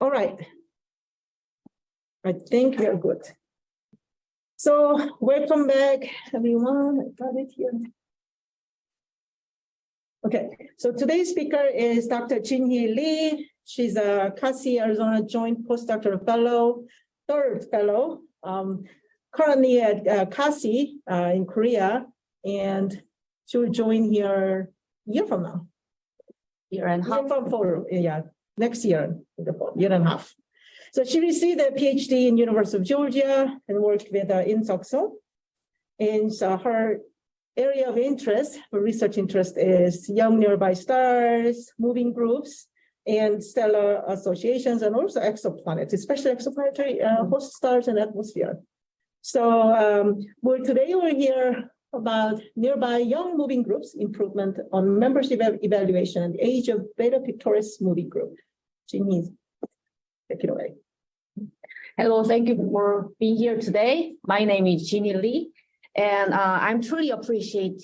All right. I think we are good. So welcome back, everyone. I got it here. Okay, so today's speaker is Dr. Jinhee Lee. She's a Cassie, Arizona Joint Postdoctoral Fellow, third fellow, currently at Cassie in Korea, and she will join here a year from now. Year and a half. Next year, year and a half. So she received a PhD in University of Georgia and worked with INSOXO. And so her area of interest, her research interest is young nearby stars, moving groups, and stellar associations, and also exoplanets, especially exoplanetary host stars and atmosphere. So today we're here about nearby young moving groups, improvement on membership evaluation and age of Beta-Pic moving group. Jinhee, take it away. Hello, thank you for being here today. My name is Jinhee Lee, and I'm truly appreciate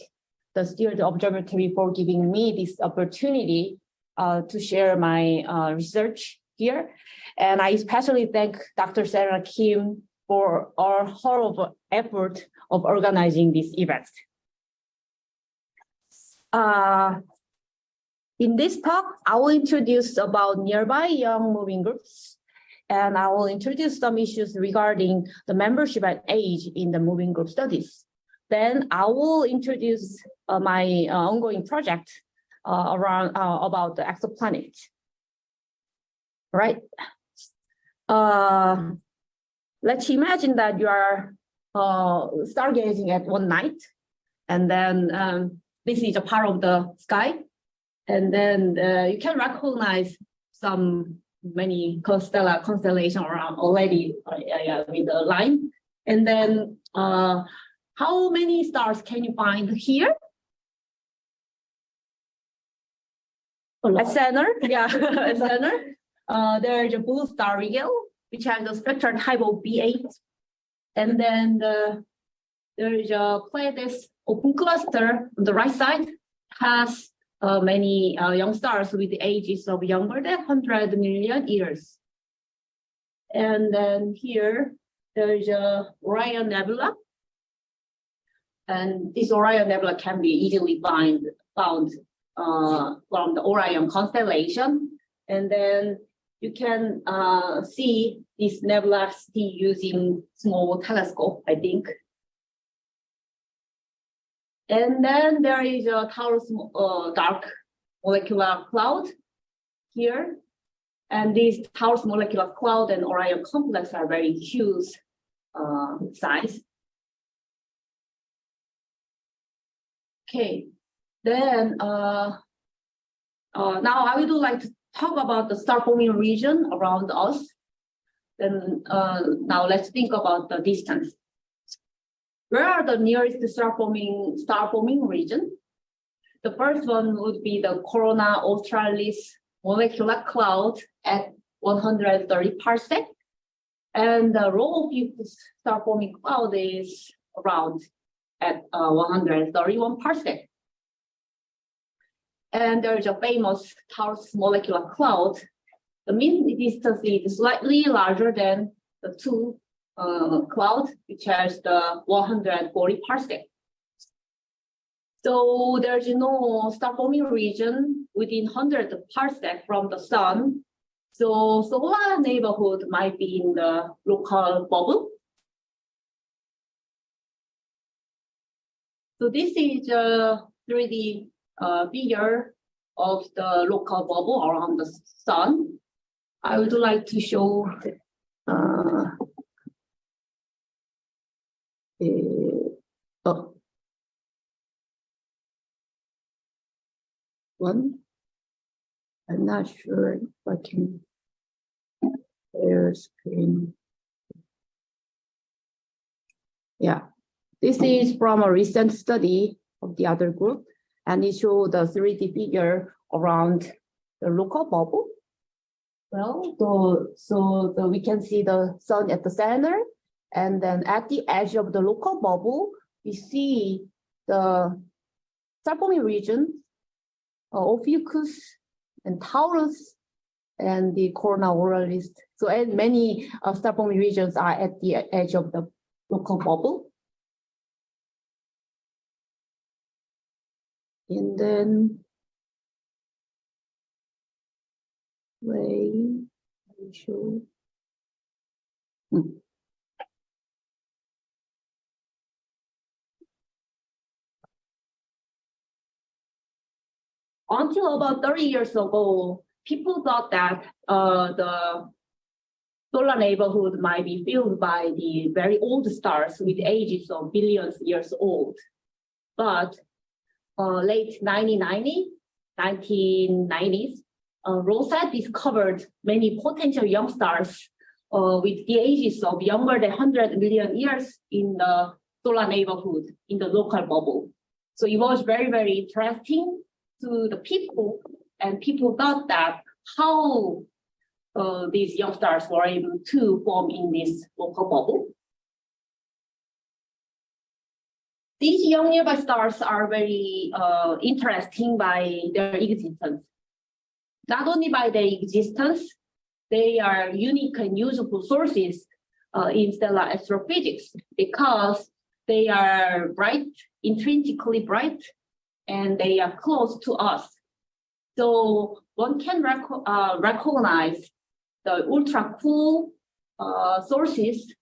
the Steward Observatory for giving me this opportunity to share my research here. And I especially thank Dr. Sarah Kim for our whole effort of organizing this event. In this talk, I will introduce about nearby young moving groups, and I will introduce some issues regarding the membership and age in the moving group studies. Then I will introduce my ongoing project about the exoplanet. Right? Let's imagine that you are stargazing at one night, and then this is a part of the sky, and then you can recognize many stellar constellations around already with the line. And then how many stars can you find here? At center, yeah, at center. There's a blue star Rigel, which has the spectral type of B8. And then there is a Pleiades open cluster on the right side, has many young stars with the ages of younger than 100 million years. And then here, there is a Orion Nebula. And this Orion Nebula can be easily found from the Orion constellation. And then you can see this nebula using small telescope, I think. And then there is a Taurus dark molecular cloud here. And this Taurus molecular cloud and Orion complex are very huge size. Okay, then now I would like to talk about the star forming region around us. Then now let's think about the distance. Where are the nearest star forming region? The first one would be the Corona Australis molecular cloud at 130 parsec. And the row of star forming cloud is around at 131 parsec. And there is a famous Taurus molecular cloud. The mean distance is slightly larger than the two clouds, which has the 140 parsec. So there's no star forming region within 100 parsec from the sun. So solar neighborhood might be in the local bubble. So this is a 3D figure of the local bubble around the sun. I would like to show one. I'm not sure if I can share screen. Yeah, this is from a recent study of the other group, and it showed the 3D figure around the local bubble. Well, we can see the sun at the center, and then at the edge of the local bubble, we see the star forming region, Ophiuchus and Taurus and the corona auralis. So and many star forming regions are at the edge of the local bubble. And then show. Until about 30 years ago, people thought that the solar neighborhood might be filled by the very old stars with ages of billions years old. But late 1990s, Rosette discovered many potential young stars with the ages of younger than 100 million years in the solar neighborhood, in the local bubble. So it was very, very interesting to the people, and people thought that how these young stars were able to form in this local bubble. These young nearby stars are very interesting by their existence. Not only by their existence, they are unique and useful sources in stellar astrophysics because they are bright, intrinsically bright, and they are close to us. So one can recognize the ultra cool sources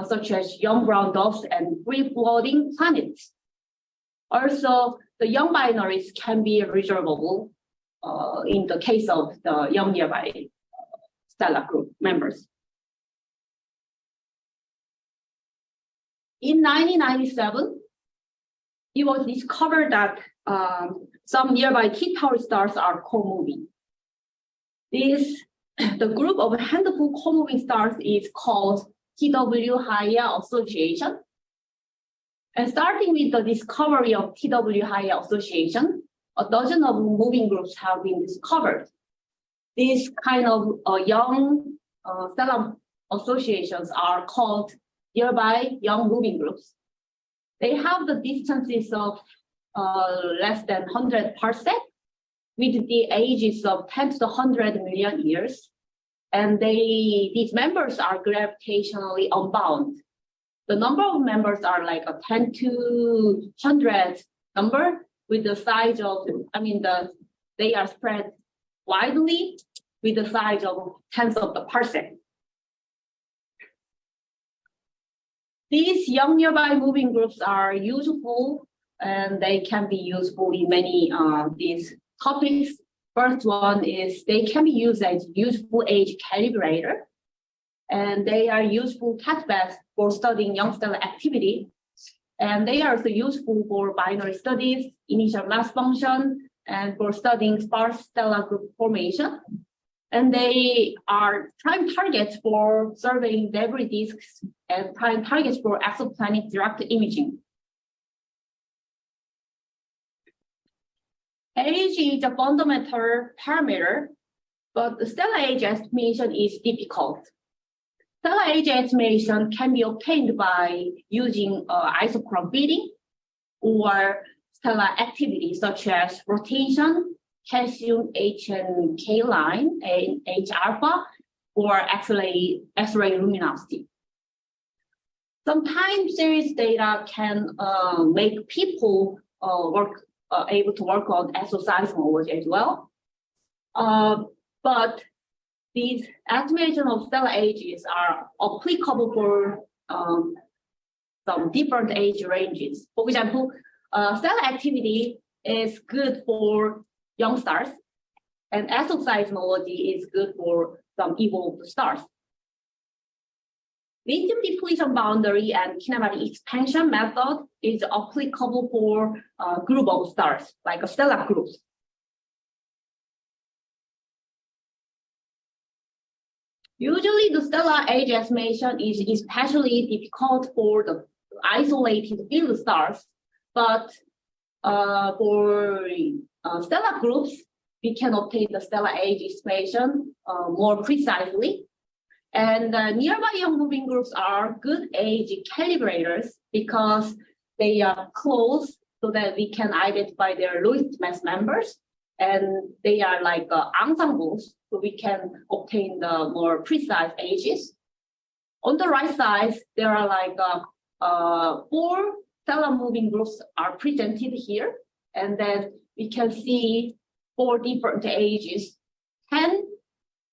such as young brown dwarfs and free floating planets. Also, the young binaries can be resolvable in the case of the young nearby stellar group members. In 1997, it was discovered that some nearby T-Tauri stars are co-moving. The group of handful co-moving stars is called TW-Haya Association. And starting with the discovery of TW-Haya Association, a dozen of moving groups have been discovered. These kind of young stellar associations are called nearby young moving groups. They have the distances of less than 100 parsec with the ages of 10 to the 100 million years. And these members are gravitationally unbound. The number of members are like a 10 to 100 number with the size of, they are spread widely with the size of tens of the parsec. These young nearby moving groups are useful, and they can be useful in many these topics. First one is they can be used as useful age calibrator, and they are useful testbeds for studying young stellar activity. And they are also useful for binary studies, initial mass function, and for studying sparse stellar group formation. And they are prime targets for surveying debris disks and prime targets for exoplanet direct imaging. Age is a fundamental parameter, but the stellar age estimation is difficult. Stellar age estimation can be obtained by using isochron fitting or stellar activity such as rotation, calcium H and K line, and H alpha, or X-ray luminosity. Some time series data can make people able to work on exoseismology as well. But these estimation of stellar ages are applicable for some different age ranges. For example, stellar activity is good for young stars, and exoseismology is good for some evolved stars. Lithium depletion boundary and kinematic expansion method is applicable for a group of stars, like stellar groups. Usually, the stellar age estimation is especially difficult for the isolated field stars, but for stellar groups, we can obtain the stellar age estimation more precisely. And nearby young moving groups are good age calibrators because they are close so that we can identify their lowest mass members. and they are like ensembles, so we can obtain the more precise ages. On the right side, there are like four stellar moving groups are presented here, and then we can see four different ages, 10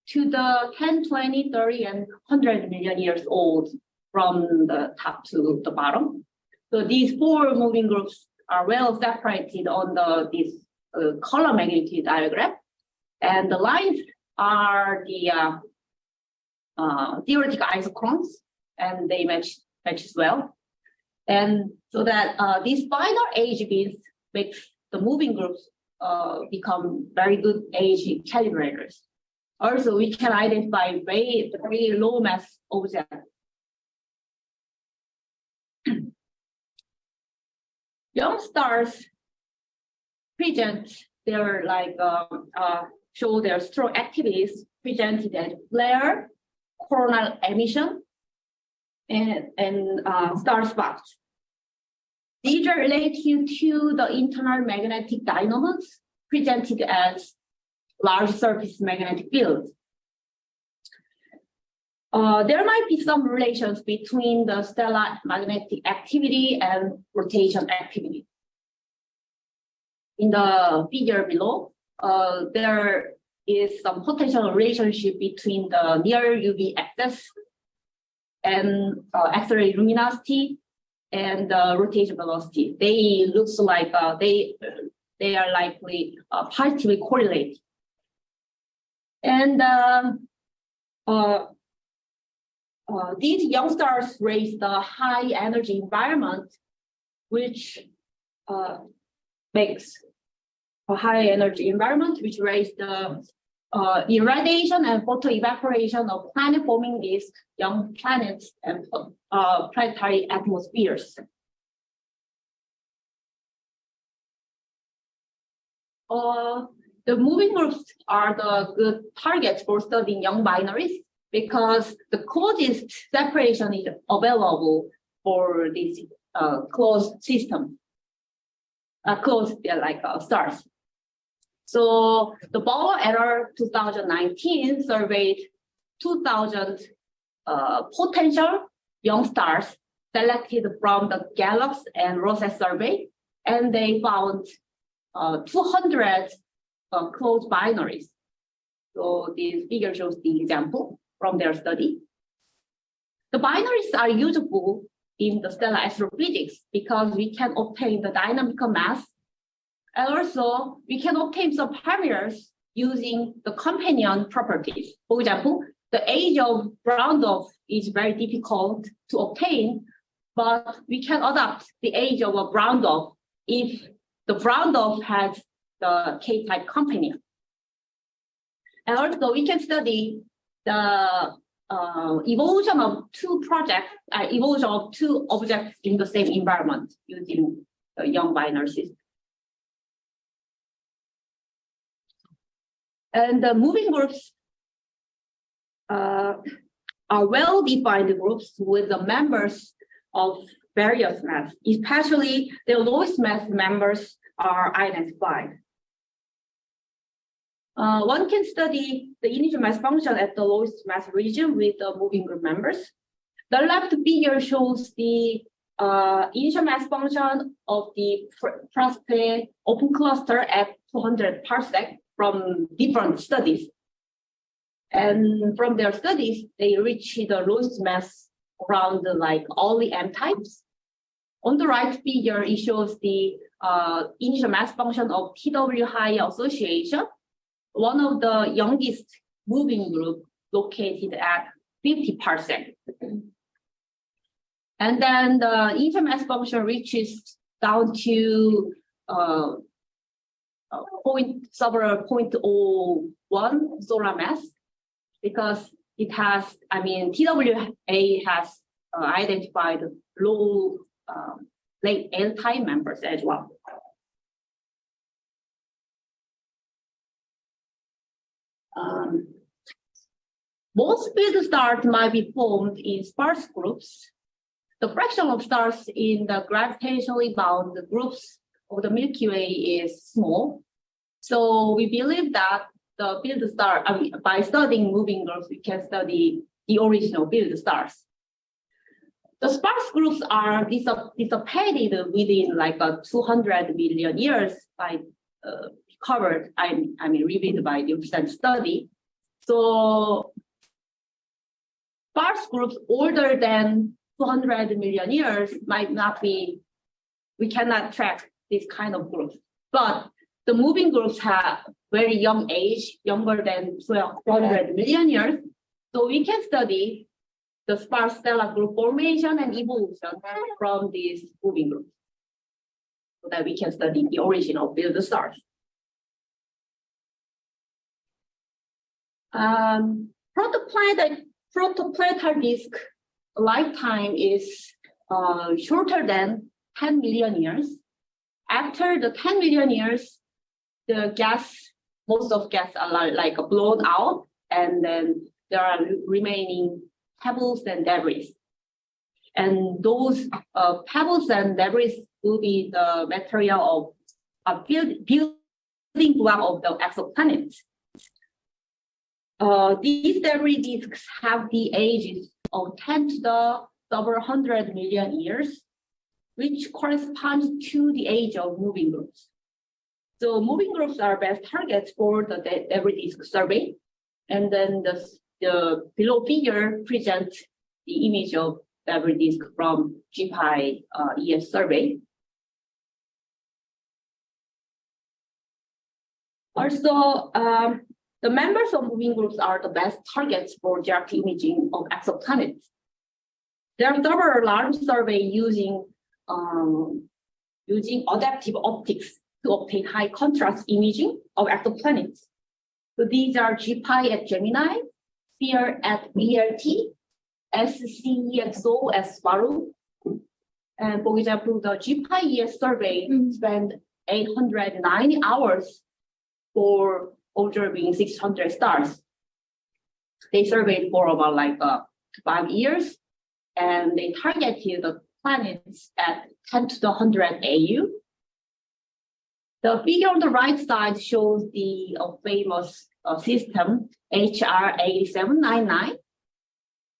to the 10, 20, 30, and 100 million years old from the top to the bottom. So these four moving groups are well separated on this color magnitude diagram, and the lines are the theoretical isochrones, and they match as well. And so that these final age bins makes the moving groups become very good age calibrators. Also, we can identify very low mass objects. Young stars present their show their strong activities presented as flare, coronal emission, and star spots. These are related to the internal magnetic dynamos presented as large surface magnetic fields. There might be some relations between the stellar magnetic activity and rotation activity. In the figure below, there is some potential relationship between the near UV axis and X-ray luminosity and rotation velocity. They looks like they are likely positively correlated. And these young stars raise the high energy environment, which makes a high energy environment, which raise the irradiation and photoevaporation of planet forming these young planets and planetary atmospheres. The moving groups are the good targets for studying young binaries because the closest separation is available for this closed system, closed like stars. So the Bauer et al. 2019 surveyed 2,000 potential young stars selected from the Galaxy and Rosette survey, and they found 200 closed binaries. So this figure shows the example from their study. The binaries are useful in the stellar astrophysics because we can obtain the dynamical mass, and also we can obtain some parameters using the companion properties. For example, the age of brown dwarf is very difficult to obtain, but we can adapt the age of a brown dwarf if the brown dwarf has the K-type companion. And also we can study the evolution of two objects in the same environment using the young binary system. And the moving groups are well-defined groups with the members of various mass, especially the lowest mass members are identified. One can study the initial mass function at the lowest mass region with the moving group members. The left figure shows the initial mass function of the Prospect open cluster at 200 parsec from different studies. And from their studies, they reach the lowest mass around like all the M types. On the right figure, it shows the initial mass function of TW high association, one of the youngest moving group located at 50 parsec. And then the initial mass function reaches down to several 0.01 solar mass because it has, TWA has identified low late L-type members as well. Most field stars might be formed in sparse groups. The fraction of stars in the gravitationally bound groups of the Milky Way is small. So we believe that the build star, by studying moving groups, we can study the original build stars. The sparse groups are dissipated within like 200 million years by covered, revealed by the recent study. So sparse groups older than 200 million years might not be, we cannot track this kind of groups. But the moving groups have very young age, younger than 200 million years. So we can study the sparse stellar group formation and evolution from these moving groups, so that we can study the origin of build stars. Protoplanetary disk lifetime is shorter than 10 million years. After the 10 million years, the most of gas are like blown out, and then there are remaining pebbles and debris. And those pebbles and debris will be the material of building block of the exoplanets. These debris disks have the ages of 10 to the several 100 million years, which corresponds to the age of moving groups. So moving groups are best targets for the debris disk survey. And then the below figure presents the image of debris disk from Jinhee ES survey. Also, the members of moving groups are the best targets for GRT imaging of exoplanets. There are several large surveys using adaptive optics to obtain high contrast imaging of exoplanets. So these are GPI at Gemini, Sphere at BLT, SCEXO at Sparrow. And for example, the GPI ES survey spent 890 hours for observing 600 stars. They surveyed for about 5 years, and they targeted the planets at 10 to the 100 AU. The figure on the right side shows the famous system HR8799.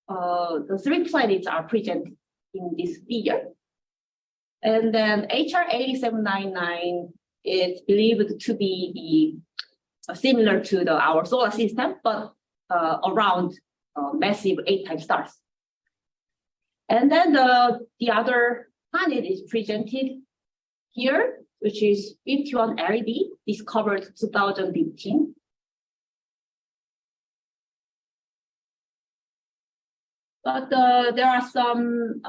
The 3 planets are present in this figure. And then HR8799 is believed to be similar to our solar system, but around massive 8-type stars. And then the other planet is presented here, which is 51 LED, discovered 2015. But there are some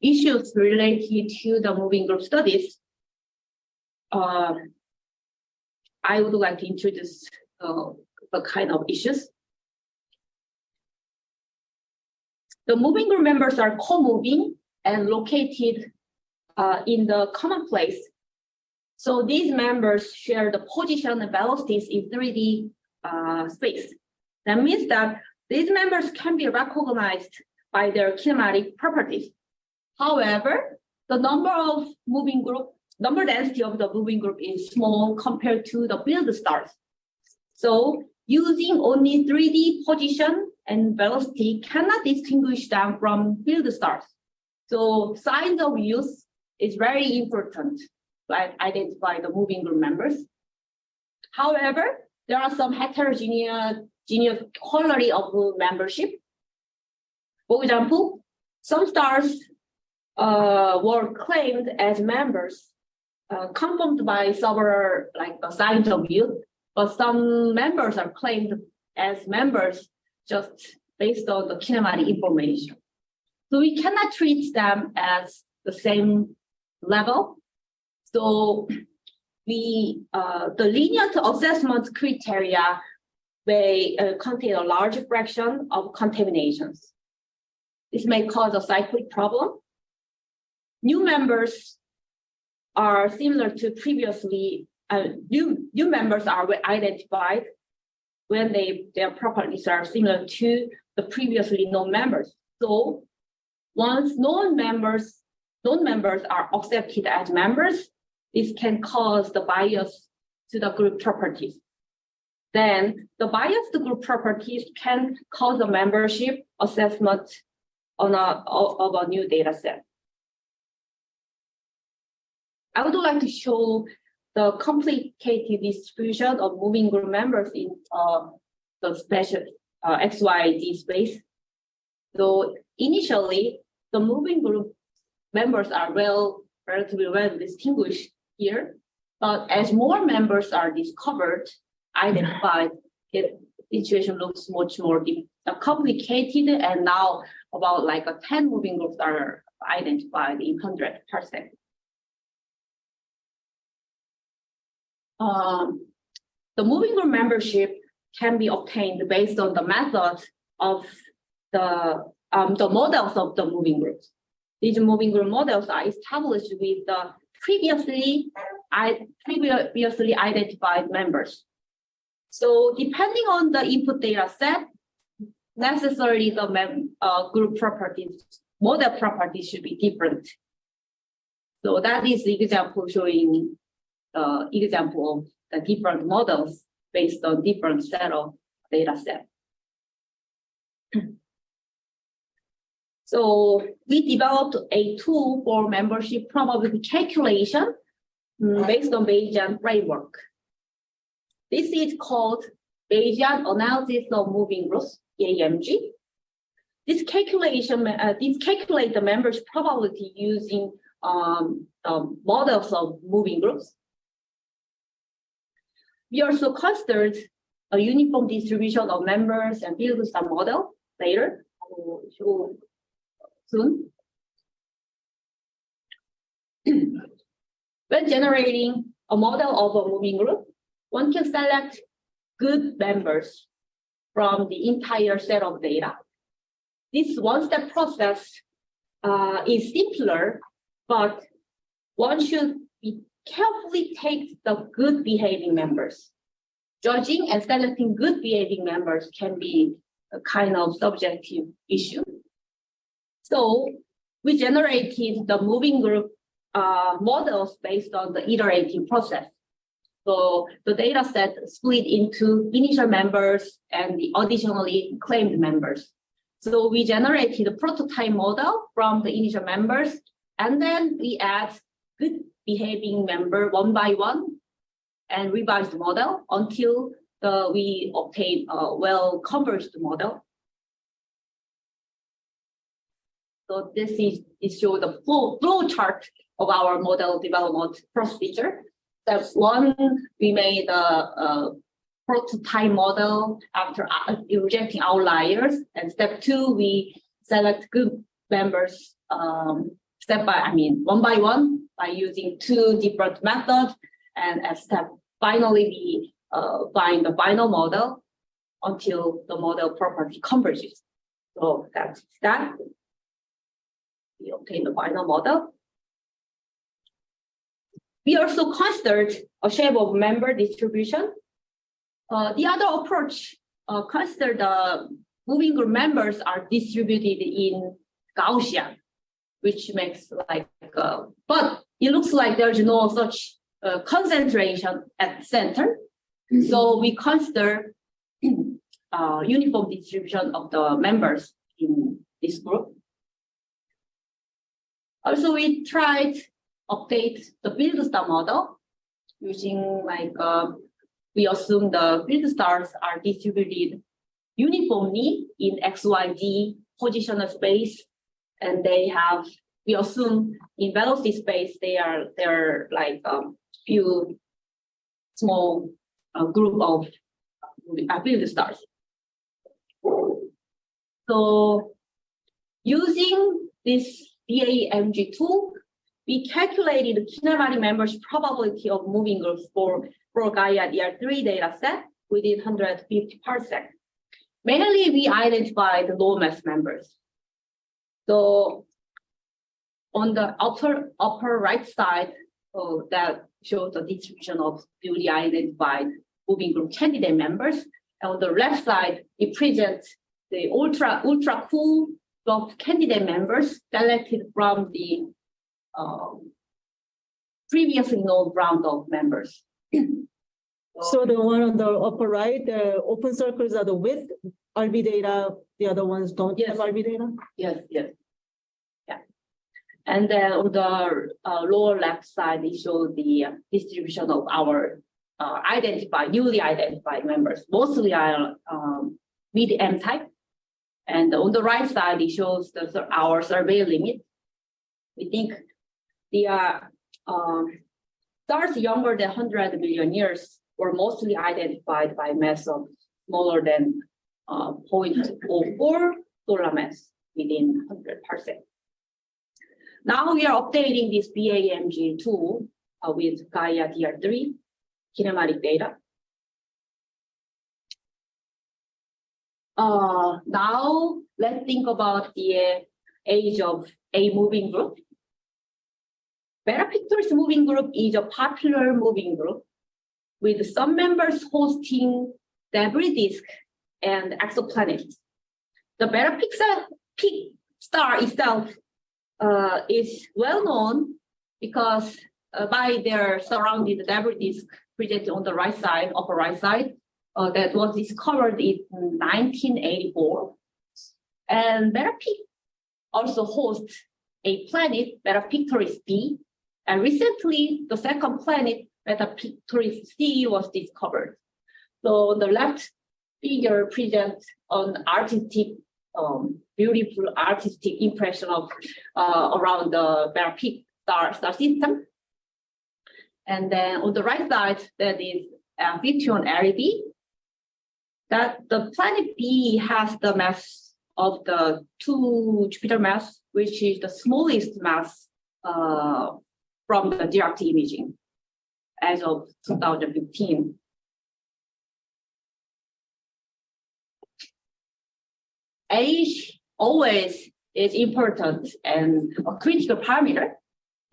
issues related to the moving group studies. I would like to introduce the kind of issues. The moving group members are co-moving and located in the common place. So these members share the position and velocities in 3D space. That means that these members can be recognized by their kinematic properties. However, the number density of the moving group is small compared to the build stars. So using only 3D position and velocity cannot distinguish them from build stars. So signs of use is very important to identify the moving group members. However, there are some heterogeneous quality of membership. For example, some stars were claimed as members, confirmed by several signs of use, but some members are claimed as members just based on the kinematic information. So we cannot treat them as the same level. So the linear assessment criteria may contain a large fraction of contaminations. This may cause a cyclic problem. New members are similar to previously, new members are identified when their properties are similar to the previously known members. So once known members are accepted as members, this can cause the bias to the group properties. Then the biased group properties can cause a membership assessment of a new data set. I would like to show the complicated distribution of moving group members in the special XYZ space. So initially, the moving group members are relatively well distinguished here, but as more members are discovered, identified, the situation looks much more complicated, and now about like 10 moving groups are identified in 100%. The moving group membership can be obtained based on the method of the models of the moving groups. These moving group models are established with the previously identified members. So depending on the input data set, necessarily the group properties, model properties should be different. So that is the example showing the example of the different models based on different set of data set. So we developed a tool for membership probability calculation based on Bayesian framework. This is called Bayesian analysis of moving groups, BAMG. This calculates the members' probability using models of moving groups. We also considered a uniform distribution of members and build some model later. I will show soon. When generating a model of a moving group, one can select good members from the entire set of data. This one-step process is simpler, but one should be carefully take the good behaving members. Judging and selecting good behaving members can be a kind of subjective issue. So we generated the moving group models based on the iterative process. So the data set split into initial members and the additionally claimed members. So we generated a prototype model from the initial members, and then we add good behaving member one by one and revise the model until we obtain a well-converged model. So this is show the flow chart of our model development procedure. Step one, we made a prototype model after rejecting outliers, and step two, we select good members one by one by using two different methods, and at step finally we find the final model until the model property converges. So that's that. We obtain the final model. We also considered a shape of member distribution. The other approach considered the moving group members are distributed in Gaussian, which makes but it looks like there's no such concentration at the center. So we consider uniform distribution of the members in this group. Also, we tried update the build star model using we assume the build stars are distributed uniformly in XYZ positional space, and we assume in velocity space they're like few small group of build stars. So using this BAMG tool, we calculated the kinematic members probability of moving groups for Gaia DR3 data set within 150 parsec. Mainly, we identified low mass members. So on the upper right side, that shows the distribution of newly identified moving group candidate members. And on the left side, it presents the ultra cool of candidate members selected from the previously known round of members. So the one on the upper right, the open circles are the with RB data, the other ones don't have RB data? Yes, yes. Yeah. And then on the lower left side, it shows the distribution of our newly identified members. Mostly are mid M type. And on the right side, it shows our survey limit. We think the stars younger than 100 million years were mostly identified by mass of smaller than 0.04 solar mass within 100 parsec. Now we are updating this BAMG tool with Gaia DR3 kinematic data. Now let's think about the age of a moving group. Beta-Pic moving group is a popular moving group with some members hosting debris disk and exoplanets. The Beta-Pic star itself is well known because by their surrounded debris disk presented on the right side, upper right side, that was discovered in 1984. And Beta-Pic also hosts a planet, Beta-Pictoris B, and recently the second planet, Beta-Pictoris C, was discovered. So the left figure presents an artistic, beautiful artistic impression of around the Beta-Pic star system. And then on the right side, that is amphitryon LEB. That the planet B has the mass of the two Jupiter mass, which is the smallest mass from the direct imaging as of 2015. Age always is important and a critical parameter,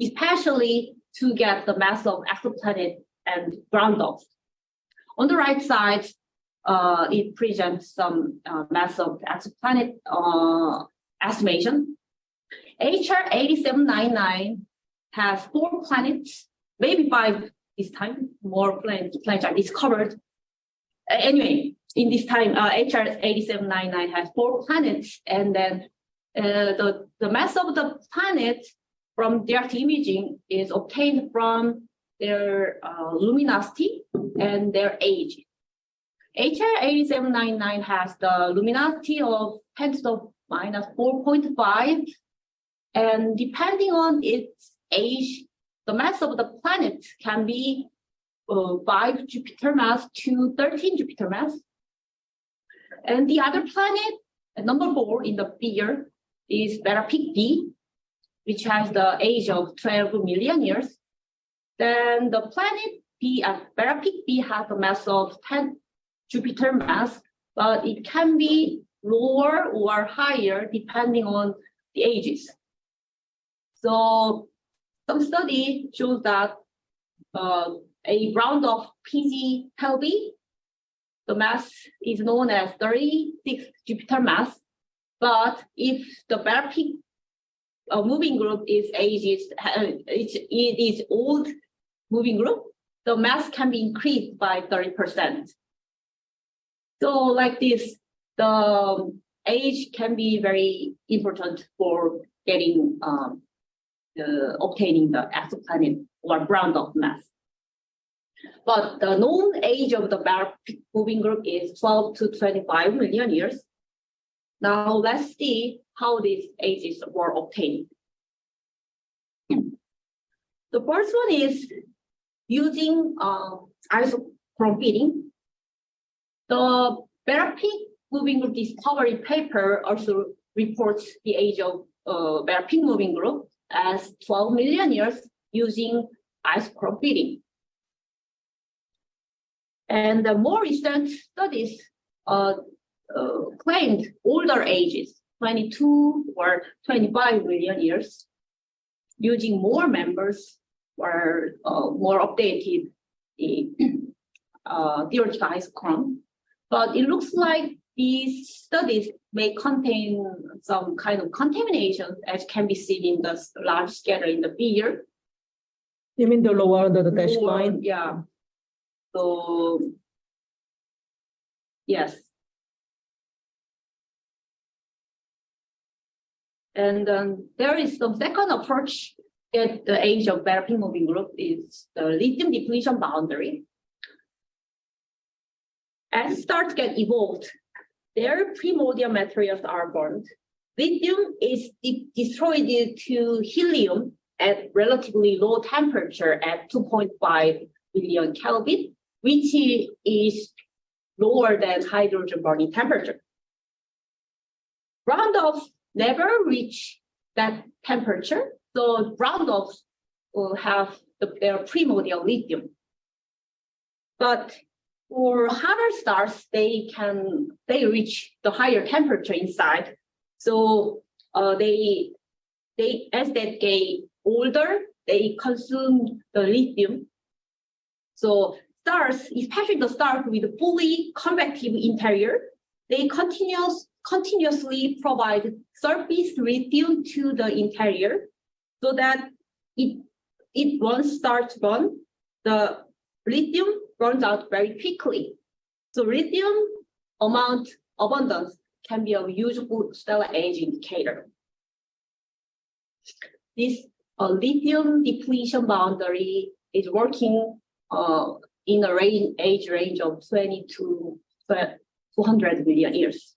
especially to get the mass of exoplanet and brown dogs. On the right side, it presents some mass of exoplanet estimation. HR 8799 has 4 planets, maybe 5 this time, more planets are discovered. Anyway, in this time, HR 8799 has 4 planets, and then the mass of the planet from direct imaging is obtained from their luminosity and their age. HR 8799 has the luminosity of 10 to the minus 4.5, and depending on its age, the mass of the planet can be 5 Jupiter mass to 13 Jupiter mass. And the other planet, number 4 in the figure, is Beta-Pic B, which has the age of 12 million years. Then the planet B, Beta-Pic B has a mass of 10 Jupiter mass, but it can be lower or higher depending on the ages. So some study shows that a brown dwarf PG Helby, the mass is known as 36 Jupiter mass, but if the Beta-Pic moving group is it is old moving group, the mass can be increased by 30%. So like this, the age can be very important for getting obtaining the exoplanet or brown dwarf mass. But the known age of the Beta-Pic moving group is 12 to 25 million years. Now let's see how these ages were obtained. The first one is using isochrone fitting. The Beta-Pic moving group discovery paper also reports the age of Beta-Pic moving group as 12 million years using isochrone fitting. And the more recent studies claimed older ages, 22 or 25 million years, using more members or more updated theoretical isochrone. But it looks like these studies may contain some kind of contamination, as can be seen in the large scatter in the figure. You mean the lower under the dashed line? Yeah. So, yes. And there is some second approach at the age of Beta-Pic moving group is the lithium depletion boundary. As stars get evolved, their primordial materials are burned. Lithium is destroyed to helium at relatively low temperature at 2.5 billion Kelvin, which is lower than hydrogen burning temperature. Round-offs never reach that temperature, so round-offs will have their primordial lithium. But for hotter stars, they reach the higher temperature inside. So as they get older, they consume the lithium. So stars, especially the stars with fully convective interior, they continuously provide surface lithium to the interior so that it once starts burn, the lithium burns out very quickly. So lithium abundance can be a useful stellar age indicator. This lithium depletion boundary is working in a age range of 20 to 200 million years.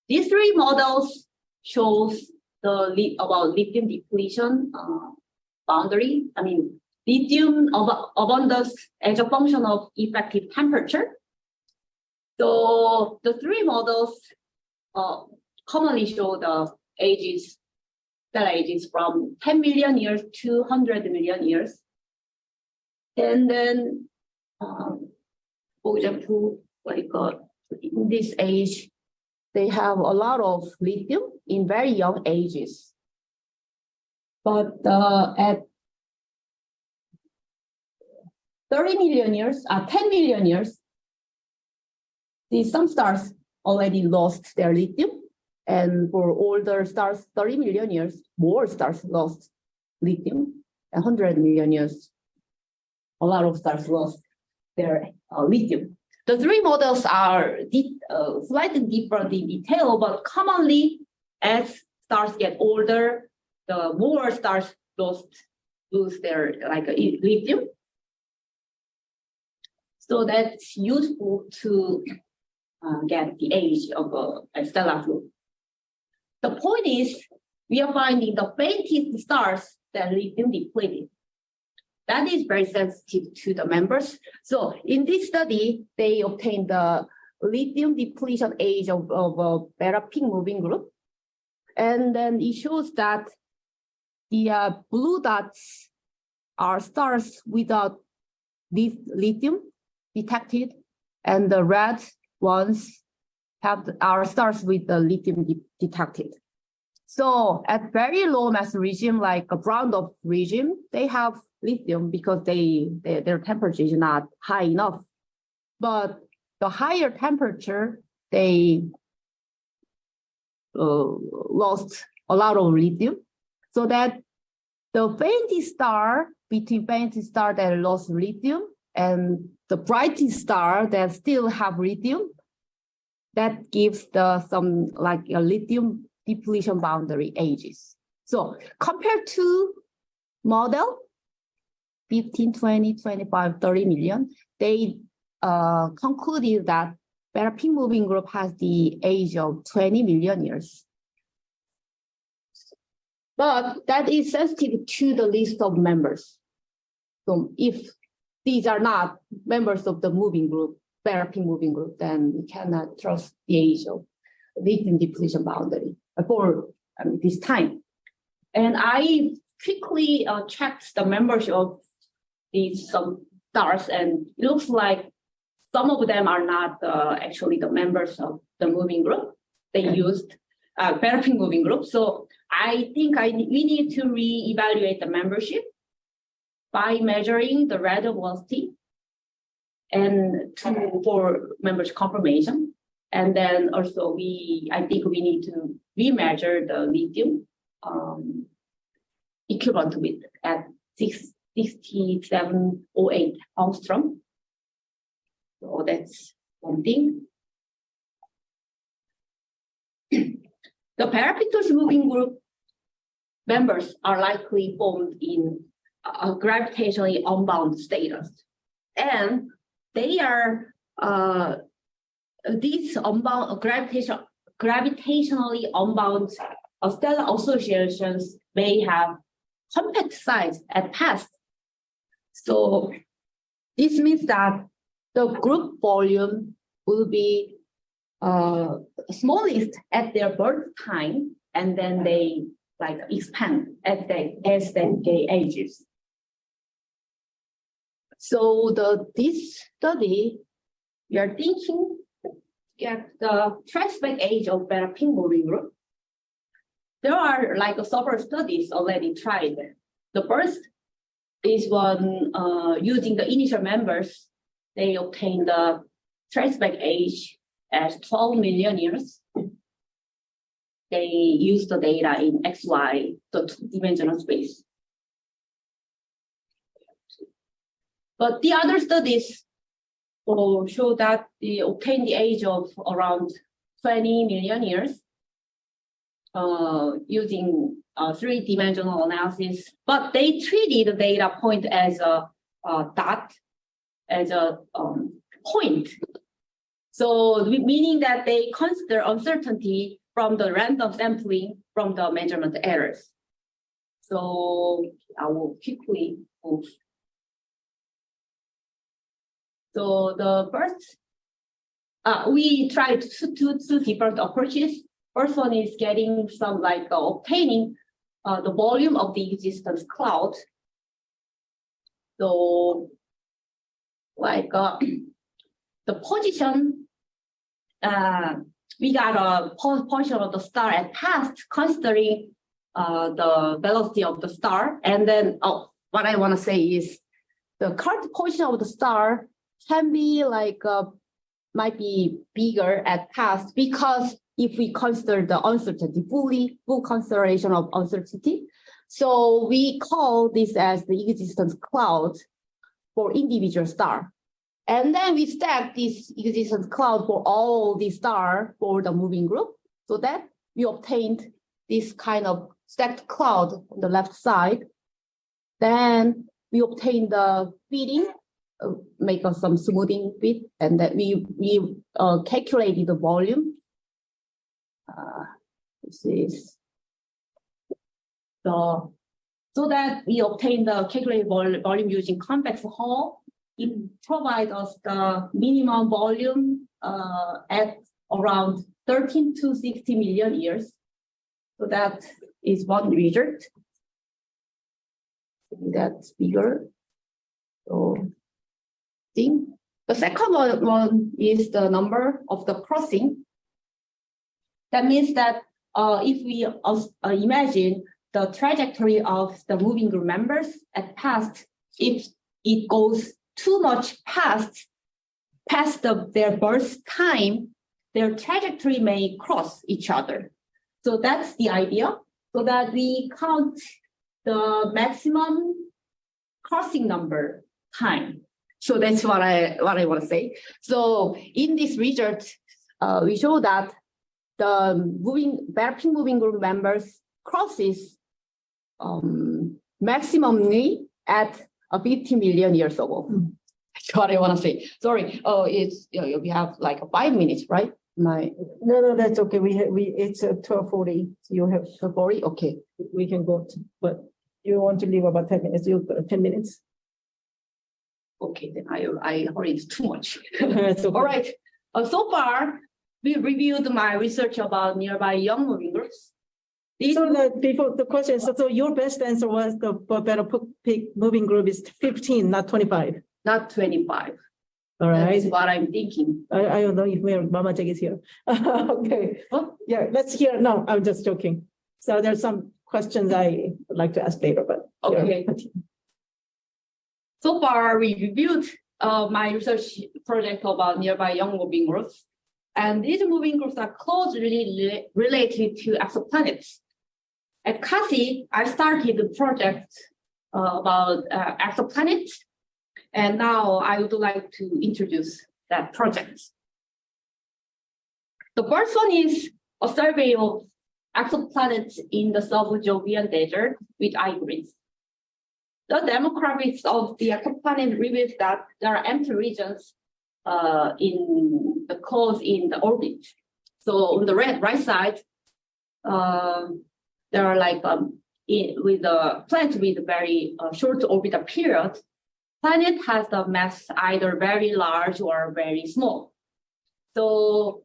These three models shows about lithium depletion boundary. I mean, lithium abundance as a function of effective temperature. So the three models commonly show the stellar ages from 10 million years to 100 million years. And then, for example, in this age, they have a lot of lithium in very young ages. But at 30 million years, 10 million years, some stars already lost their lithium. And for older stars, 30 million years, more stars lost lithium. 100 million years, a lot of stars lost their lithium. The three models are slightly different in detail, but commonly, as stars get older, the more stars lose their lithium. So that's useful to get the age of a stellar fluid. The point is, we are finding the faintest stars that are lithium depleted. That is very sensitive to the members. So in this study, they obtained the lithium depletion age of a Beta-Pic moving group. And then it shows that the blue dots are stars without lithium detected, and the red ones are stars with the lithium detected. So at very low mass regime, like a round-off regime, they have lithium because their temperature is not high enough. But the higher temperature, they lost a lot of lithium. So that the faintest star, between faintest star that lost lithium and the brightest star that still have lithium, that gives some like a lithium depletion boundary ages. So compared to model 15, 20, 25, 30 million, they concluded that Beta-Pic moving group has the age of 20 million years. But that is sensitive to the list of members. So if these are not members of the moving group, Beta-Pic moving group, then we cannot trust the age of lithium depletion boundary for this time. And I quickly checked the membership of these some stars, and it looks like some of them are not actually the members of the moving group. They used Beta-Pic moving group. So I think we need to reevaluate the membership by measuring the red velocity and for membership confirmation. And then also I think we need to remeasure the lithium equivalent with at 6708 angstrom. So that's one thing. The parapictus moving group members are likely formed in a gravitationally unbound status. And they are, these unbound, gravitationally unbound stellar associations may have compact size at past. So this means that the group volume will be smallest at their birth time, and then they like expand as they get ages. So this study, we are thinking get the traceback age of Beta-Pic moving group. There are like several studies already tried. The first is one using the initial members. They obtained the traceback age as 12 million years. They use the data in XY, the two-dimensional space. But the other studies show that they obtain the age of around 20 million years using three-dimensional analysis. But they treated the data point as a dot, as a point. So meaning that they consider uncertainty from the random sampling from the measurement errors. So I will quickly move. So the first, we tried two different approaches. First one is getting some like obtaining the volume of the existence cloud. So like the position, we got a portion of the star at past considering the velocity of the star. And then what I want to say is the current position of the star can be like, might be bigger at past, because if we consider the uncertainty, full consideration of uncertainty. So we call this as the existence cloud for individual star. And then we stack this existence cloud for all the stars for the moving group, so that we obtained this kind of stacked cloud on the left side. Then we obtained the fitting, make us some smoothing bit, and then we calculated the volume. This is so that we obtain the calculated volume using convex Hall. It provides us the minimum volume at around 13 to 60 million years. So that is one result. That's bigger. So the second one is the number of the crossing. That means that if we imagine the trajectory of the moving group members at past, if it goes too much past their birth time, their trajectory may cross each other. So that's the idea, so that we count the maximum crossing number time. So that's what I want to say. So in this result, we show that the Beta-Pic moving group members crosses maximally at 50 million years ago. That's what I want to say. Sorry. Oh, it's we have like 5 minutes, right? No, that's okay. It's 12:40. So you have 12:40. Okay, we can go to, but you want to leave about 10 minutes. You 10 minutes. Okay, then I hurried too much. Okay. All right. So far, we reviewed my research about nearby young moving groups. So that before the question, so your best answer was the Beta-Pic moving group is 15, not 25. Not 25. All right. That's what I'm thinking. I don't know if Mama Jack is here. Okay. Well, yeah, let's hear. No, I'm just joking. So there's some questions I would like to ask later, but okay. Yeah. So far, we reviewed my research project about nearby young moving groups. And these moving groups are closely related to exoplanets. At CASI, I started the project about exoplanets. And now I would like to introduce that project. The first one is a survey of exoplanets in the subjovian desert with iGrids. The demographics of the exoplanet reveals that there are empty regions in the close in the orbit. So on the right side, there are like with the planet with very short orbital period, planet has the mass either very large or very small. So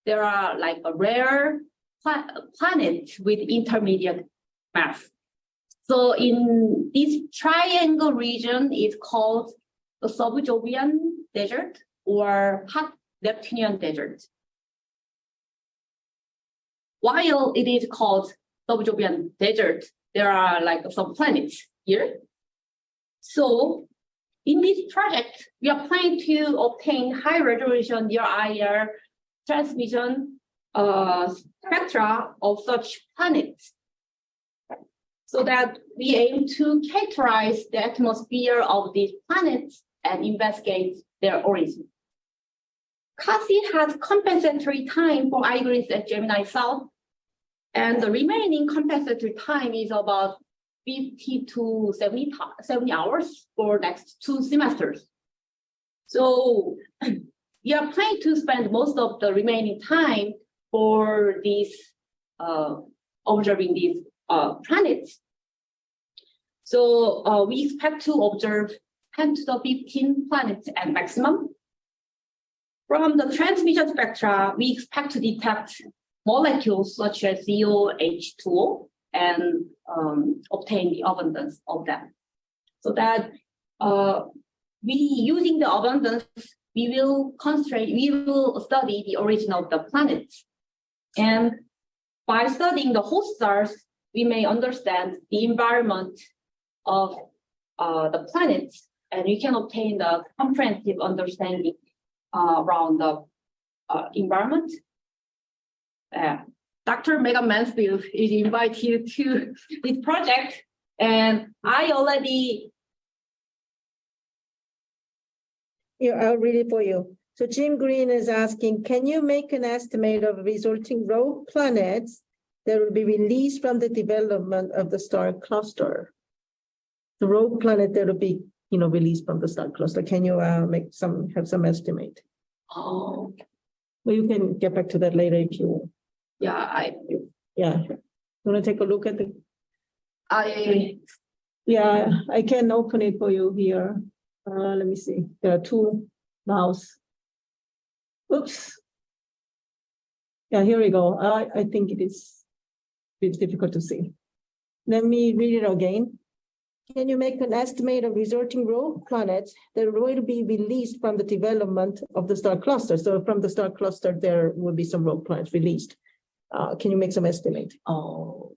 there are like a rare planet with intermediate mass. So in this triangle region is called the subjovian desert or hot Neptunian desert. While it is called subjovian desert, there are like some planets here. So in this project, we are planning to obtain high resolution near-Earth transmission spectra of such planets, so that we aim to characterize the atmosphere of these planets and investigate their origin. CASI has compensatory time for iGrids at Gemini South, and the remaining compensatory time is about 50 to 70 hours for next 2 semesters. So we are planning to spend most of the remaining time for these observing these planets. So we expect to observe 10 to the 15 planets at maximum. From the transmission spectra, we expect to detect molecules such as CO, H2O, and obtain the abundance of them. So that using the abundance, we will study the origin of the planets. And by studying the host stars, we may understand the environment of the planets, and we can obtain the comprehensive understanding around the environment. Dr. Megan Mansfield is invited to this project, and I already. Yeah, I'll read it for you. So Jim Green is asking, can you make an estimate of resulting rogue planets that will be released from the development of the star cluster? The rogue planet that will be, released from the star cluster. Can you have some estimate? Oh. Well, you can get back to that later if you want. Yeah, You want to take a look at the? Yeah, I can open it for you here. Let me see. There are 2 mouse. Oops. Yeah, here we go. I think it's a bit difficult to see. Let me read it again. Can you make an estimate of resulting rogue planets that will be released from the development of the star cluster? So from the star cluster, there will be some rogue planets released. Can you make some estimate? Oh,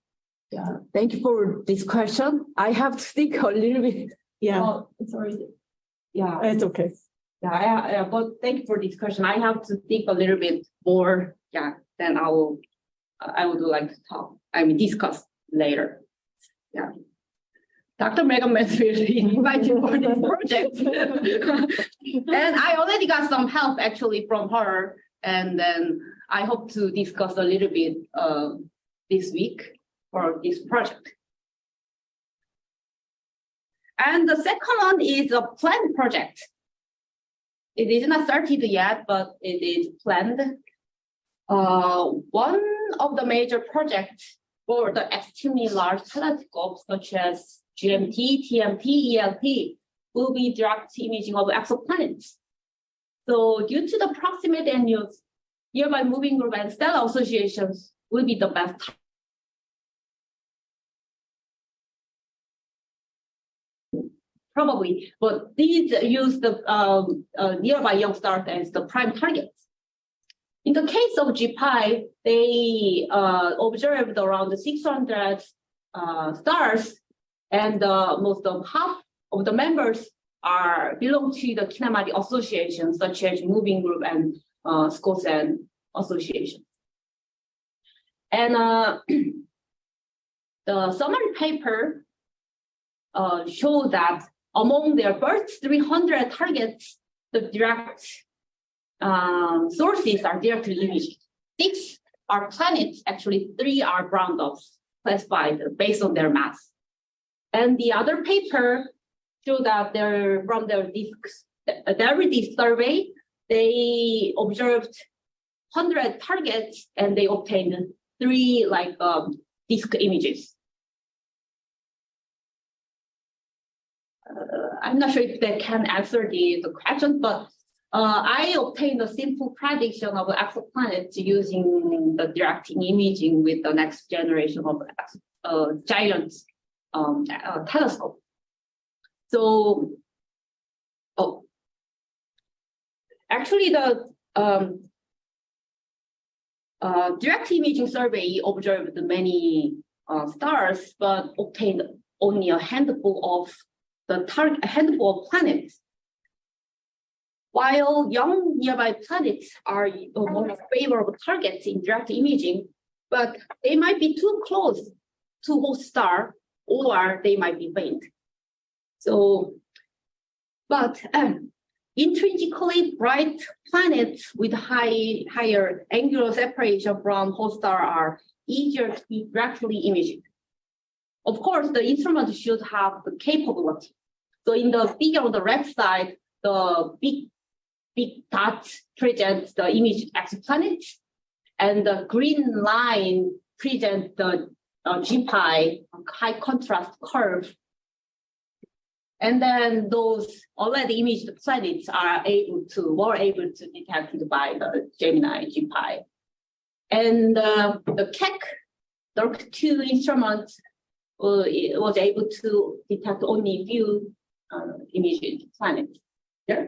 yeah. Thank you for this question. I have to think a little bit. Yeah. Oh, sorry. Yeah, It's okay. yeah. But thank you for this question. I have to think a little bit more. Yeah, then I would like to discuss later. Yeah. Dr. Megan Mansfield is invited for this project. And I already got some help actually from her. And then I hope to discuss a little bit this week for this project. And the second one is a planned project. It is not started yet, but it is planned. One of the major projects for the extremely large telescopes, such as GMT, TMT, ELT, will be direct imaging of exoplanets. So due to the proximity and nearby moving group and stellar associations will be the best. Probably, but these use the nearby young stars as the prime targets. In the case of GPI, they observed around 600 stars, and most of half of the members belong to the kinematic associations, such as moving group and Scosen association. And the summary paper show that among their first 300 targets, the direct sources are directly imaged. 6 are planets, actually 3 are brown dots classified based on their mass. And the other paper show that they're from their disk survey, they observed 100 targets and they obtained 3 disk images. I'm not sure if that can answer the question, but I obtained a simple prediction of exoplanets using the direct imaging with the next generation of giant telescope. So, actually, the direct imaging survey observed many stars, but obtained only a handful of planets. While young nearby planets are more favorable targets in direct imaging, but they might be too close to host star, or they might be faint. So, but intrinsically bright planets with higher angular separation from host star are easier to be directly imaged. Of course, the instrument should have the capability. So in the figure on the left side, the big dots present the image exoplanet, and the green line presents the GPI high contrast curve. And then those already imaged planets are more able to be detected by the Gemini GPI. And the Keck DERK2 instrument was able to detect only few imaged planets. Yeah.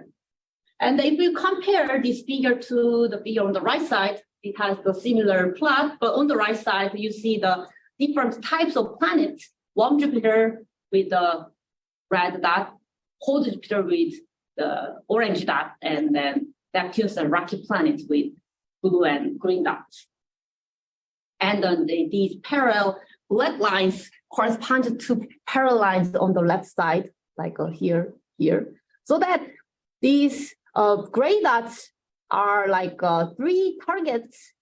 And if you compare this figure to the figure on the right side, it has the similar plot, but on the right side, you see the different types of planets, warm Jupiter with the red dot, cold Jupiter with the orange dot, and then Neptunus and rocky planets with blue and green dots. And then these parallel black lines correspond to parallel lines on the left side, like here. So that these gray dots are like 3 targets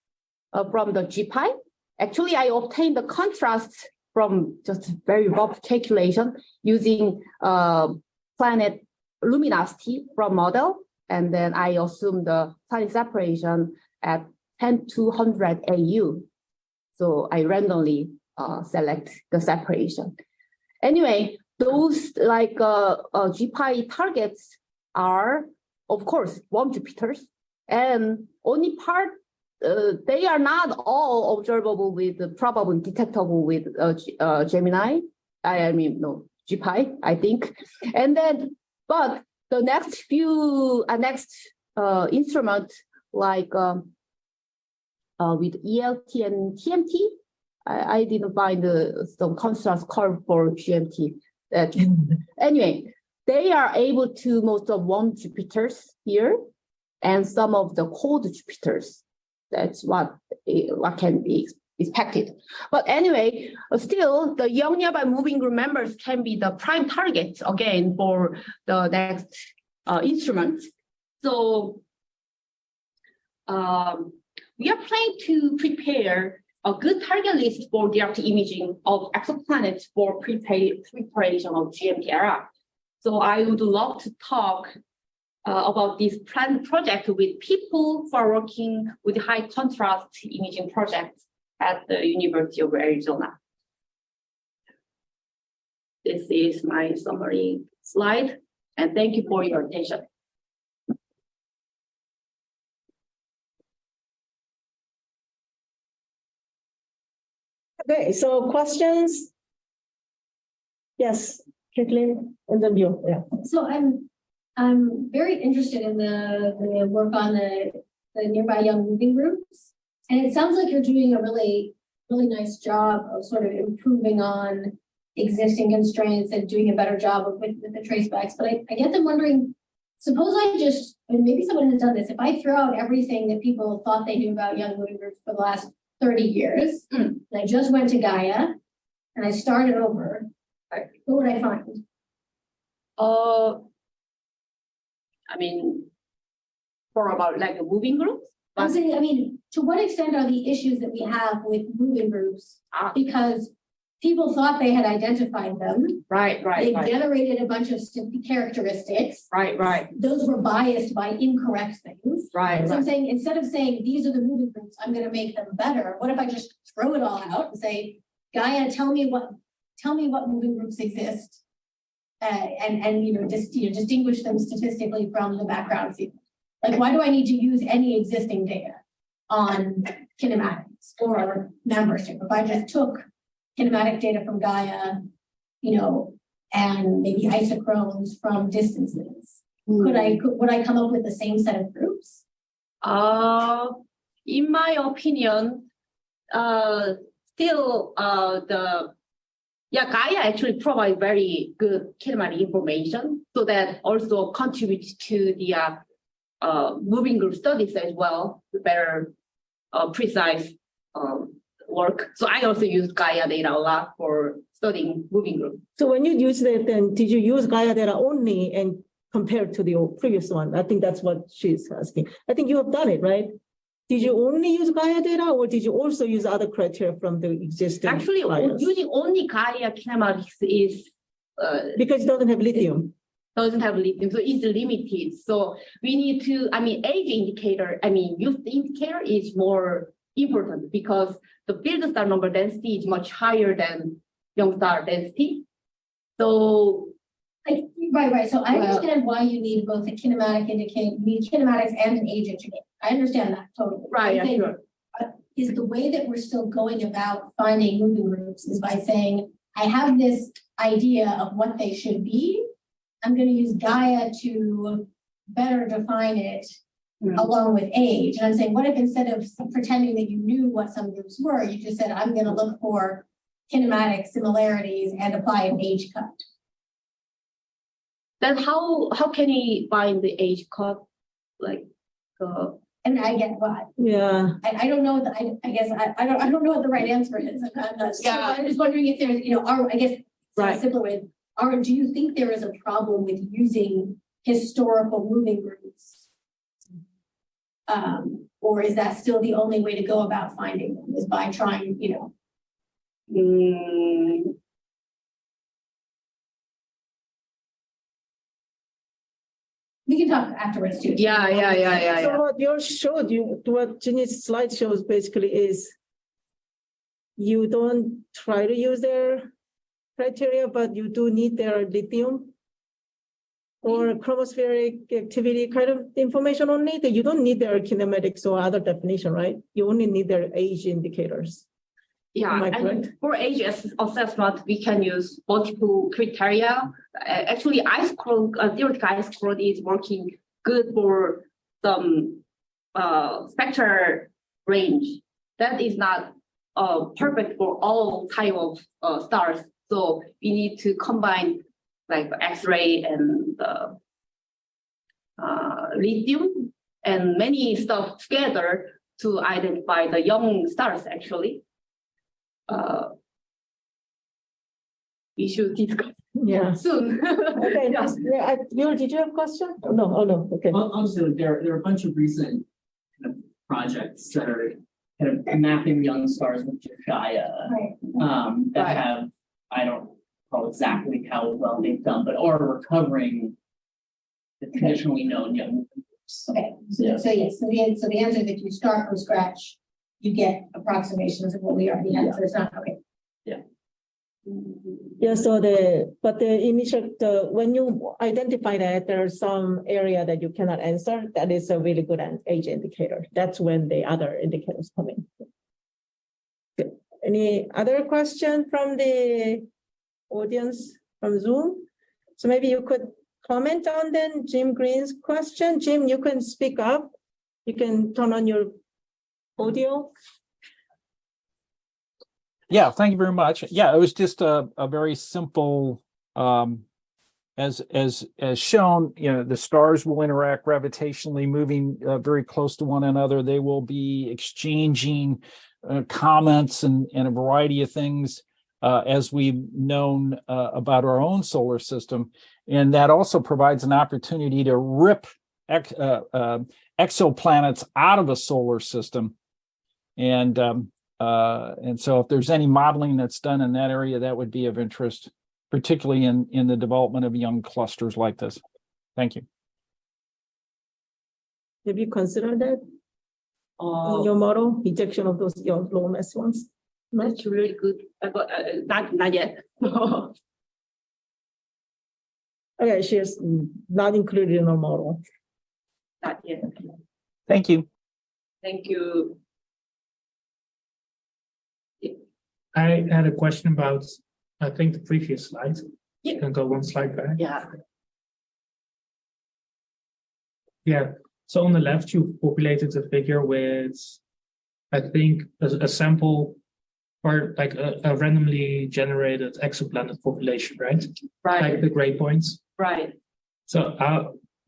from the GPI. Actually, I obtained the contrast from just very rough calculation using planet luminosity from model. And then I assume the planet separation at 10 to 100 AU. So I randomly select the separation. Anyway, those GPI targets are, of course, warm Jupiters, and only part, they are not all observable with, probably detectable with Gemini. GPI, I think. And then, but the next few, instrument like with ELT and TMT, I didn't find some contrast curve for GMT. Anyway, they are able to most of warm Jupiters here and some of the cold Jupiters. That's what can be expected. But anyway, still the young nearby moving group members can be the prime targets again for the next instrument. So we are planning to prepare a good target list for direct imaging of exoplanets for preparation of GMT era. So I would love to talk about this planned project with people who are working with high contrast imaging projects at the University of Arizona. This is my summary slide, and thank you for your attention. Okay, so questions? Yes, Caitlin, and then you. Yeah. So I'm very interested in the work on the nearby young moving groups, and it sounds like you're doing a really nice job of sort of improving on existing constraints and doing a better job with the tracebacks. But I guess I'm wondering, suppose and maybe someone has done this, if I throw out everything that people thought they knew about young moving groups for the last 30 years, and I just went to Gaia and I started over, What would I find? I mean, for about like a moving group. I'm saying, I mean, to what extent are the issues that we have with moving groups? Because people thought they had identified them. Right, They generated a bunch of characteristics. Right. Those were biased by incorrect things. Right. So I'm saying, instead of saying, these are the moving groups, I'm gonna make them better. What if I just throw it all out and say, Gaia, tell me what moving groups exist? And distinguish them statistically from the background field. Like, why do I need to use any existing data on kinematics or membership? If I just took kinematic data from Gaia, and maybe isochrones from distances, would I come up with the same set of groups? In my opinion, still Gaia actually provides very good kinematic information, so that also contributes to the moving group studies as well, the better precise work. So I also use Gaia data a lot for studying moving group. So when you use that, then did you use Gaia data only and compared to the previous one? I think that's what she's asking. I think you have done it, right? Did you only use Gaia data, or did you also use other criteria from the existing? Actually, bias? using only Gaia kinematics is because it doesn't have lithium. So it's limited. So we need to, age indicator, youth indicator is more important because the field star number density is much higher than young star density. So Right. So I understand why you need both a kinematic indicator, you need kinematics and an age indicator. I understand that totally. Right, yeah, sure. Is the way that we're still going about finding moving groups is by saying, I have this idea of what they should be. I'm going to use Gaia to better define it along with age. And I'm saying, what if instead of pretending that you knew what some groups were, you just said, I'm going to look for kinematic similarities and apply an age cut? Then how can he find the age cut? And I get what. Yeah. I don't know. I guess I don't know what the right answer is. I'm not sure. I'm just wondering if there's, right. Simpler way. Do you think there is a problem with using historical moving groups? Or is that still the only way to go about finding them, is by trying, We can talk afterwards too. Yeah. So what what Jinhee's slide shows basically is you don't try to use their criteria, but you do need their lithium or chromospheric activity kind of information only. That you don't need their kinematics or other definition, right? You only need their age indicators. Yeah, and for age assessment, we can use multiple criteria. Actually, theoretical ice-chrone is working good for some spectral range. That is not perfect for all type of stars. So we need to combine like X-ray and lithium and many stuff together to identify the young stars actually. We should discuss soon. Okay. Yeah. Bill, did you have a question? Oh, no. Okay. Also, there are a bunch of recent kind of projects that are kind of mapping young stars with Gaia that have, I don't know exactly how well they've done, but are recovering the traditionally known young groups. Okay. So yes. So the answer is if you start from scratch, you get approximations of what we already have. So it's not okay. Yeah. So when you identify that there's some area that you cannot answer, that is a really good age indicator. That's when the other indicators come in. Good. Any other question from the audience from Zoom? So maybe you could comment on then Jim Green's question. Jim, you can speak up. You can turn on your audio. Yeah, thank you very much. Yeah, it was just a very simple, as shown, the stars will interact gravitationally, moving very close to one another. They will be exchanging comments and a variety of things as we've known about our own solar system. And that also provides an opportunity to rip exoplanets out of a solar system. And so if there's any modeling that's done in that area, that would be of interest, particularly in the development of young clusters like this. Thank you. Have you considered that in your model, ejection of those young low mass ones? No? That's really good. Not yet. Okay, she is not included in our model. Not yet. Thank you. Thank you. I had a question about, I think, the previous slide. Yeah. You can go one slide back. Yeah. Yeah. So on the left, you populated a figure with, I think, a sample or like a randomly generated exoplanet population, right? Right. Like the gray points. Right. So,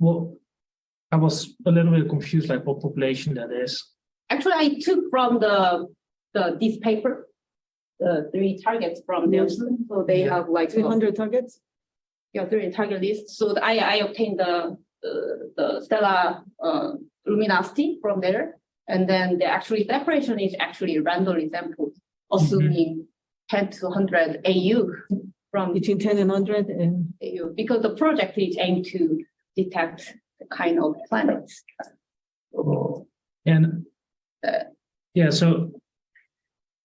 well, I was a little bit confused, like what population that is. Actually, I took from this paper, the 3 targets from Nelson. So they have like 300 targets? 3 target list. So I obtained the stellar luminosity from there. And then the actually separation is actually randomly sampled, assuming 10 to 100 AU from Between 10 and 100 and AU, because the project is aimed to detect the kind of planets. And yeah, so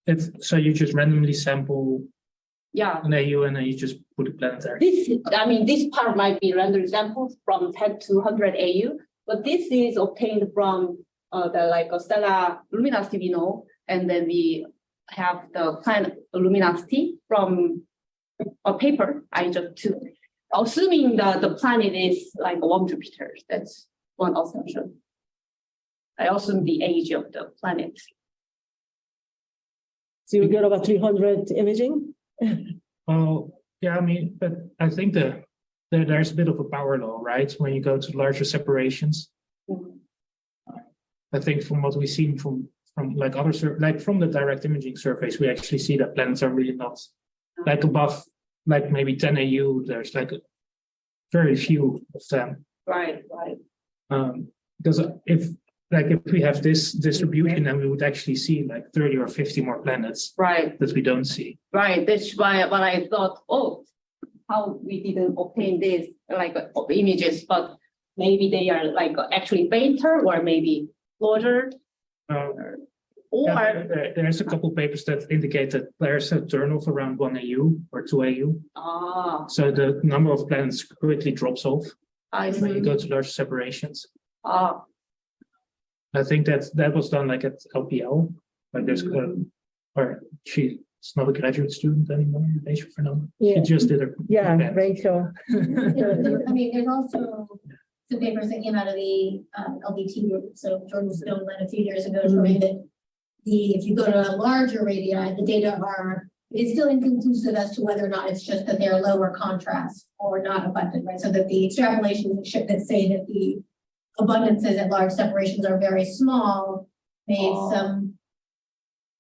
you just randomly sample Yeah. an AU and then you just put a planet there. This part might be random examples from 10 to 100 AU, but this is obtained from a stellar luminosity we know, and then we have the planet luminosity from a paper I just took. Assuming the planet is like a warm Jupiter, that's one assumption. I assume the age of the planet. so you get about 300 imaging? Well, yeah, I mean, but I think there's a bit of a power law, right? When you go to larger separations. Mhm. I think from what we've seen from like from the direct imaging surveys, we actually see that planets are really not like above like maybe 10 AU. There's like very few of them. Right. Because if we have this distribution, then we would actually see like 30 or 50 more planets Right. that we don't see. Right. That's why what I thought, how we didn't obtain this like images, but maybe they are like actually fainter or maybe larger. There's a couple papers that indicate that there's a turnover around 1 AU or 2 AU. So the number of planets quickly drops off I when you see. go to large separations. Ah, I think that was done like at LPL. Like there's or she's not a graduate student anymore, Rachel Fernando. Yeah. She just did her. Yeah, event. Rachel. I mean, there's also some papers that came out of the LBT group. So Jordan Stone led a few years ago showing that if you go to a larger radii, the data is still inconclusive as to whether or not it's just that they're lower contrast or not abundant, right? So that the extrapolations that say that the abundances at large separations are very small made some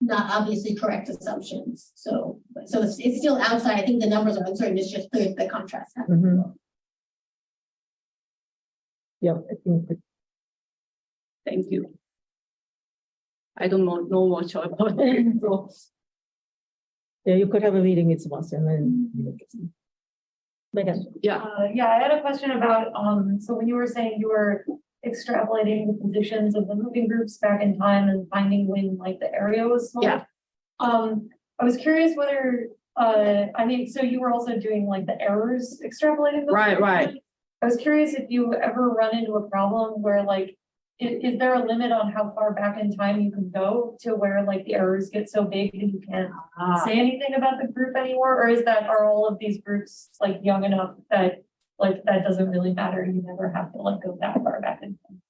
not obviously correct assumptions. So it's still outside. I think the numbers are uncertain. It's just clear the contrast happens. Mhm. Yeah, I think thank you. I don't know much about it. So. yeah, you could have a meeting with Sebastian and Megan. Yeah. Yeah, I had a question about, so when you were saying you were extrapolating the positions of the moving groups back in time and finding when like the area was small. Yeah. I was curious whether, so you were also doing like the errors extrapolating those. Right. I was curious if you ever run into a problem where like, is there a limit on how far back in time you can go to where like the errors get so big that you can't say anything about the group anymore? Or are all of these groups like young enough that like that doesn't really matter? You never have to like go that far back in time.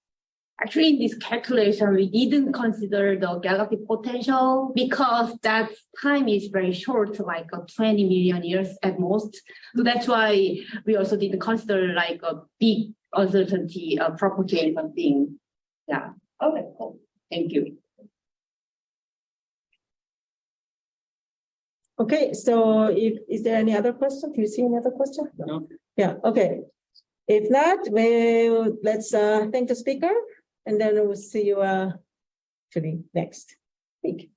Actually, in this calculation, we didn't consider the galactic potential because that time is very short, like 20 million years at most. So that's why we also didn't consider like a big uncertainty propagation thing. Yeah. Okay, cool. Thank you. Okay, so is there any other question? Do you see any other question? No. Yeah, okay. If not, let's thank the speaker and then we'll see you actually next week.